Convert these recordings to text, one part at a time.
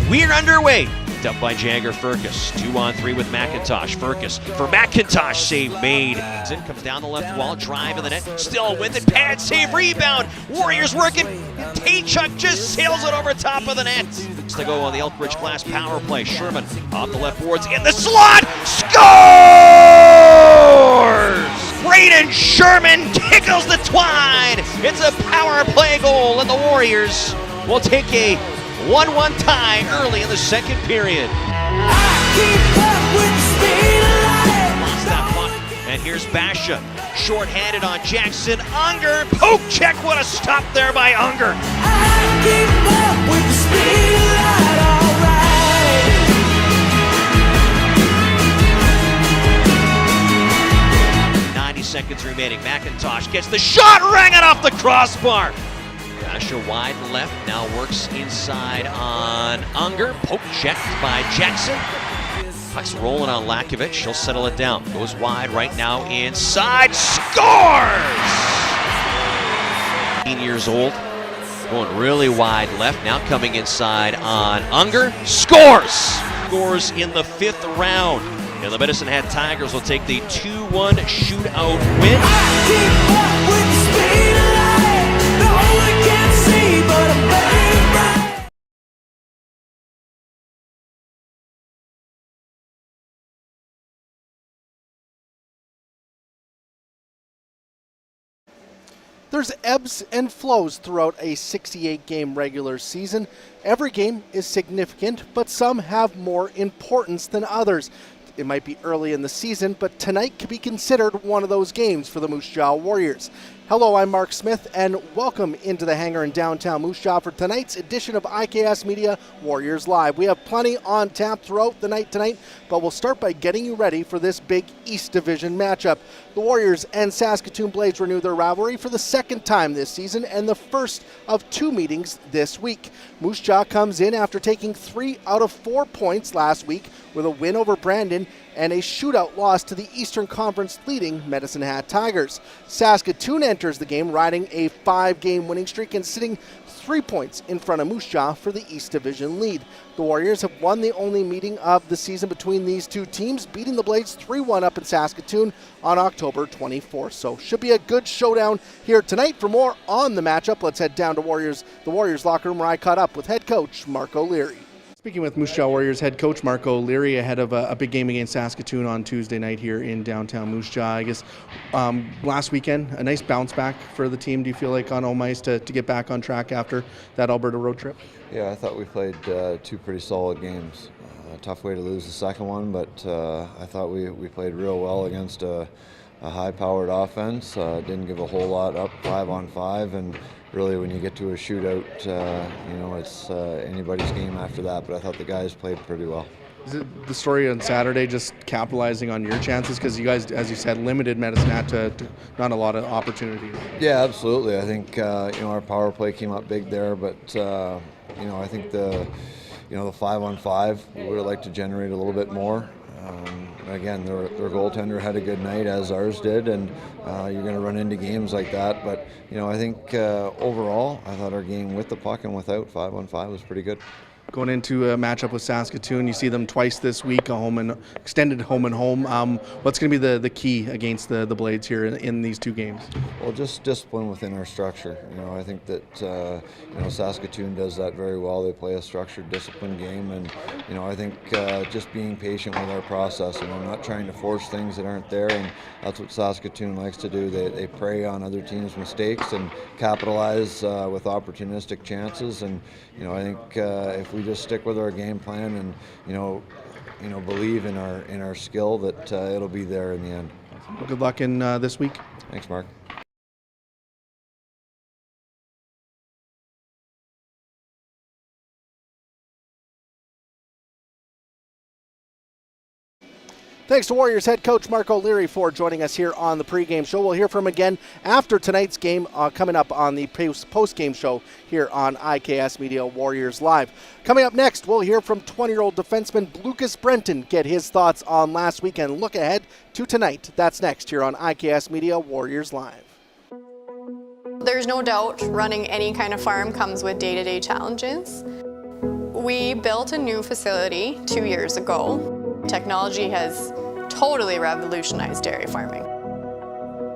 We're underway. Up by Jagger Firkus. 2-on-3 with McIntosh. Firkus for McIntosh. Save made. In comes down the left wall. Drive in the net. Still with it. Pad save. Rebound. Warriors working. Taychuk just sails it over top of the net. To go on the Elkridge Glass power play. Sherman off the left boards in the slot. Scores! Braden Sherman tickles the twine. It's a power play goal, and the Warriors will take a 1-1 tie early in the second period. And here's Basha, short-handed on Jackson. Unger, poke check, what a stop there by Unger. 90 seconds remaining. McIntosh gets the shot, rang it off the crossbar. Basha wide left, now works inside on Unger. Poke checked by Jackson. Puck's rolling on Lakovic, he'll settle it down. Goes wide right now inside, scores! 18 years old, going really wide left, now coming inside on Unger, scores! Scores in the 5th round. And the Medicine Hat Tigers will take the 2-1 shootout win. There's ebbs and flows throughout a 68-game regular season. Every game is significant, but some have more importance than others. It might be early in the season, but tonight could be considered one of those games for the Moose Jaw Warriors. Hello, I'm Marc Smith, and welcome into the hangar in downtown Moose Jaw for tonight's edition of IKS Media Warriors Live. We have plenty on tap throughout the night tonight, but we'll start by getting you ready for this big East Division matchup. The Warriors and Saskatoon Blades renew their rivalry for the second time this season and the first of two meetings this week. Moose Jaw comes in after taking 3 out of 4 points last week with a win over Brandon and a shootout loss to the Eastern Conference leading Medicine Hat Tigers. Saskatoon enters the game riding a 5-game winning streak and sitting 3 points in front of Moose Jaw for the East Division lead. The Warriors have won the only meeting of the season between these two teams, beating the Blades 3-1 up in Saskatoon on October 24th. So should be a good showdown here tonight. For more on the matchup, let's head down to the Warriors locker room where I caught up with head coach Marc O'Leary. Speaking with Moose Jaw Warriors head coach Marc O'Leary ahead of a big game against Saskatoon on Tuesday night here in downtown Moose Jaw. I guess last weekend, a nice bounce back for the team. Do you feel like on home ice to get back on track after that Alberta road trip? Yeah, I thought we played 2 pretty solid games. Tough way to lose the second one, but I thought we played real well against a high-powered offense. Didn't give a whole lot up 5-on-5, and really when you get to a shootout, it's anybody's game after that, but I thought the guys played pretty well. Is it the story on Saturday just capitalizing on your chances? Because you guys, as you said, limited Medicine Hat to not a lot of opportunities. Yeah, absolutely. I think our power play came up big there, but I think the 5-on-5 we would have liked to generate a little bit more. Again, their goaltender had a good night, as ours did, and you're going to run into games like that. But I think overall, I thought our game with the puck and without 5-on-5 was pretty good. Going into a matchup with Saskatoon, you see them twice this week, extended home and home. What's going to be the key against the Blades here in these 2 games? Well, just discipline within our structure. I think that Saskatoon does that very well. They play a structured, disciplined game, and I think just being patient with our process. Not trying to force things that aren't there, and that's what Saskatoon likes to do. They prey on other teams' mistakes and capitalize with opportunistic chances. And I think if we just stick with our game plan and believe in our skill, that it'll be there in the end. Well, good luck in this week. Thanks, Mark. Thanks to Warriors head coach Marc O'Leary for joining us here on the pregame show. We'll hear from him again after tonight's game coming up on the postgame show here on IKS Media Warriors Live. Coming up next, we'll hear from 20-year-old defenseman Lucas Brenton, get his thoughts on last weekend. Look ahead to tonight. That's next here on IKS Media Warriors Live. There's no doubt running any kind of farm comes with day-to-day challenges. We built a new facility 2 years ago. Technology has totally revolutionized dairy farming.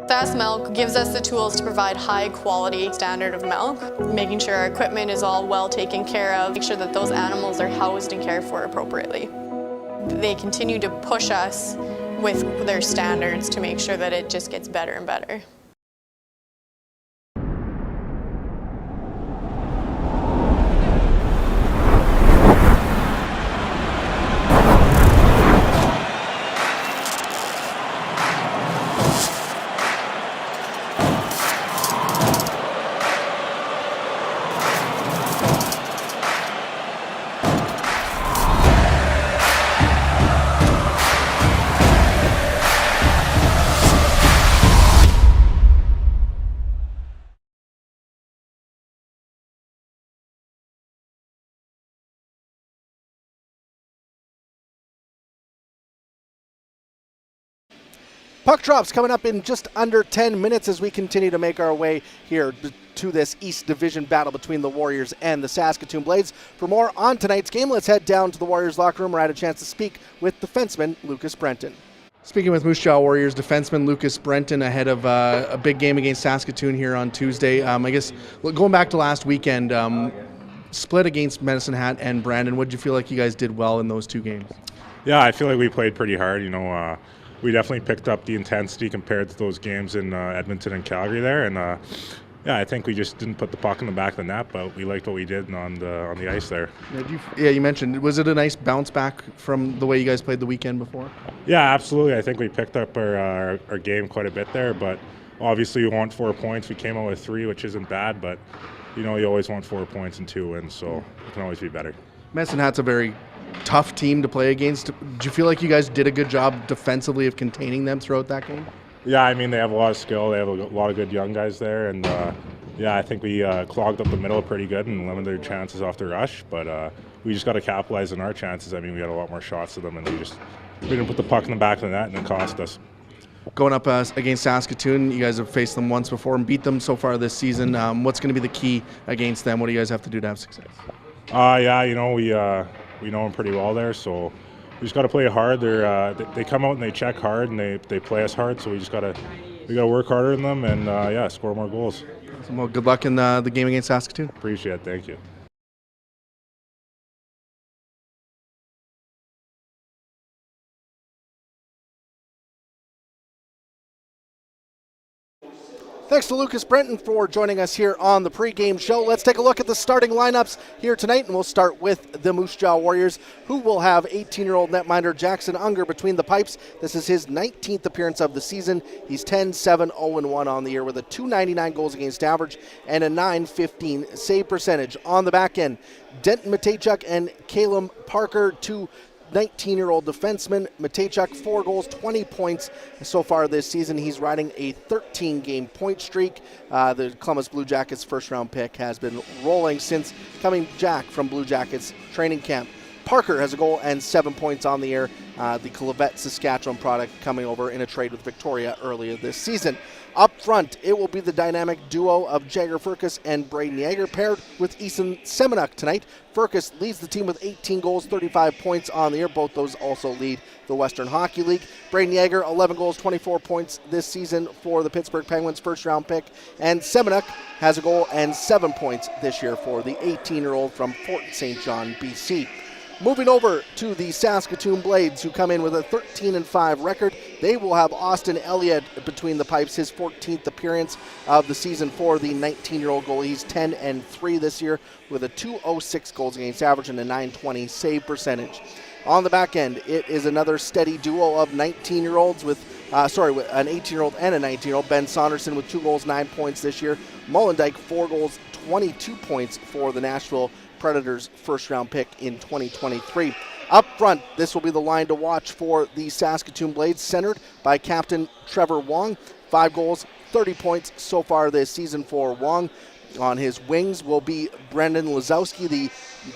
Fast Milk gives us the tools to provide high quality standard of milk, making sure our equipment is all well taken care of, make sure that those animals are housed and cared for appropriately. They continue to push us with their standards to make sure that it just gets better and better. Puck drops coming up in just under 10 minutes as we continue to make our way here to this East Division battle between the Warriors and the Saskatoon Blades. For more on tonight's game, let's head down to the Warriors locker room where I had a chance to speak with defenseman Lucas Brenton. Speaking with Moose Jaw Warriors defenseman Lucas Brenton ahead of a big game against Saskatoon here on Tuesday. I guess going back to last weekend, split against Medicine Hat and Brandon, what did you feel like you guys did well in those 2 games? Yeah, I feel like we played pretty hard. We definitely picked up the intensity compared to those games in Edmonton and Calgary there, and I think we just didn't put the puck in the back of the net, but we liked what we did on the ice there. Yeah, you mentioned, was it a nice bounce back from the way you guys played the weekend before? Yeah, absolutely. I think we picked up our game quite a bit there, but obviously we want 4 points. We came out with 3, which isn't bad, but you always want 4 points and 2 wins, so it can always be better. Medicine Hat's a very tough team to play against. Did you feel like you guys did a good job defensively of containing them throughout that game? Yeah, I mean, they have a lot of skill. They have a lot of good young guys there, and yeah, I think we clogged up the middle pretty good and limited their chances off the rush, but we just got to capitalize on our chances. I mean, we had a lot more shots to them, and we didn't put the puck in the back of the net, and it cost us. Going up against Saskatoon, you guys have faced them once before and beat them so far this season. What's going to be the key against them? What do you guys have to do to have success? Yeah, we know them pretty well there, so we just got to play hard. They come out and they check hard and they play us hard, so we got to work harder than them and yeah, score more goals. Well, good luck in the game against Saskatoon. Appreciate it. Thank you. Thanks to Lucas Brenton for joining us here on the pregame show. Let's take a look at the starting lineups here tonight, and we'll start with the Moose Jaw Warriors, who will have 18-year-old netminder Jackson Unger between the pipes. This is his 19th appearance of the season. He's 10-7-0-1 on the year with a .299 goals against average and a .915 save percentage. On the back end, Denton Matejchuk and Caleb Parker, two 19-year-old defenseman. Matejchuk, 4 goals, 20 points so far this season. He's riding a 13-game point streak. The Columbus Blue Jackets first-round pick has been rolling since coming back from Blue Jackets training camp. Parker has a goal and 7 points on the year. The Clavet Saskatchewan product coming over in a trade with Victoria earlier this season. Up front, it will be the dynamic duo of Jagger Furcus and Braden Yeager paired with Ethan Semenuk tonight. Furcus leads the team with 18 goals, 35 points on the year. Both those also lead the Western Hockey League. Braden Yeager, 11 goals, 24 points this season for the Pittsburgh Penguins first-round pick. And Semenuk has a goal and 7 points this year for the 18-year-old from Fort St. John, BC. Moving over to the Saskatoon Blades, who come in with a 13-5 record. They will have Austin Elliott between the pipes, his 14th appearance of the season for the 19-year-old goalie. He's 10-3 this year with a .206 goals against average and a .920 save percentage. On the back end, it is another steady duo of 19-year-olds with an 18-year-old and a 19-year-old. Ben Saunderson with 2 goals, 9 points this year. Mullendijk, 4 goals, 22 points for the Nashville Predators first-round pick in 2023. Up front, this will be the line to watch for the Saskatoon Blades, centered by Captain Trevor Wong. 5 goals, 30 points so far this season for Wong. On his wings will be Brendan Lazowski, the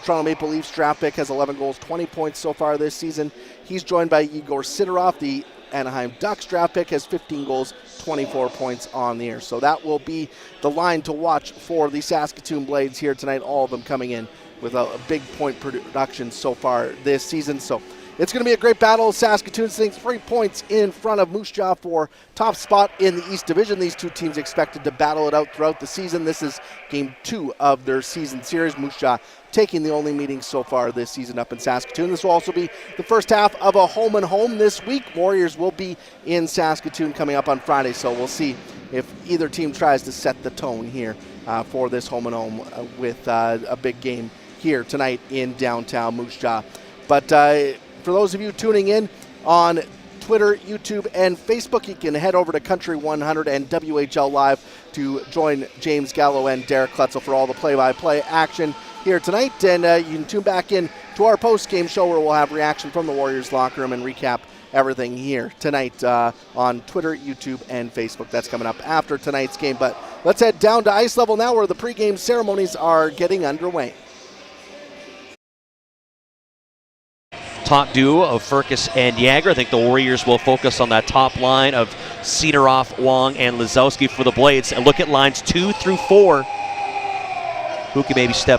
Toronto Maple Leafs draft pick, has 11 goals, 20 points so far this season. He's joined by Igor Sidorov, the Anaheim Ducks draft pick, has 15 goals, 24 points on the year. So that will be the line to watch for the Saskatoon Blades here tonight, all of them coming in with a big point production so far this season. So it's going to be a great battle. Saskatoon sitting 3 points in front of Moose Jaw for top spot in the East Division. These two teams expected to battle it out throughout the season. This is game 2 of their season series. Moose Jaw taking the only meeting so far this season up in Saskatoon. This will also be the first half of a home and home this week. Warriors will be in Saskatoon coming up on Friday, so we'll see if either team tries to set the tone here for this home and home with a big game here tonight in downtown Moose Jaw. But for those of you tuning in on Twitter, YouTube, and Facebook, you can head over to Country 100 and WHL Live to join James Gallo and Derek Klutzel for all the play-by-play action here tonight. And you can tune back in to our post-game show where we'll have reaction from the Warriors locker room and recap everything here tonight on Twitter, YouTube, and Facebook. That's coming up after tonight's game. But let's head down to ice level now where the pregame ceremonies are getting underway. Top duo of Furcus and Yeager. I think the Warriors will focus on that top line of Sidorov, Wong, and Lazowski for the Blades. And look at lines 2 through 4. Who can maybe step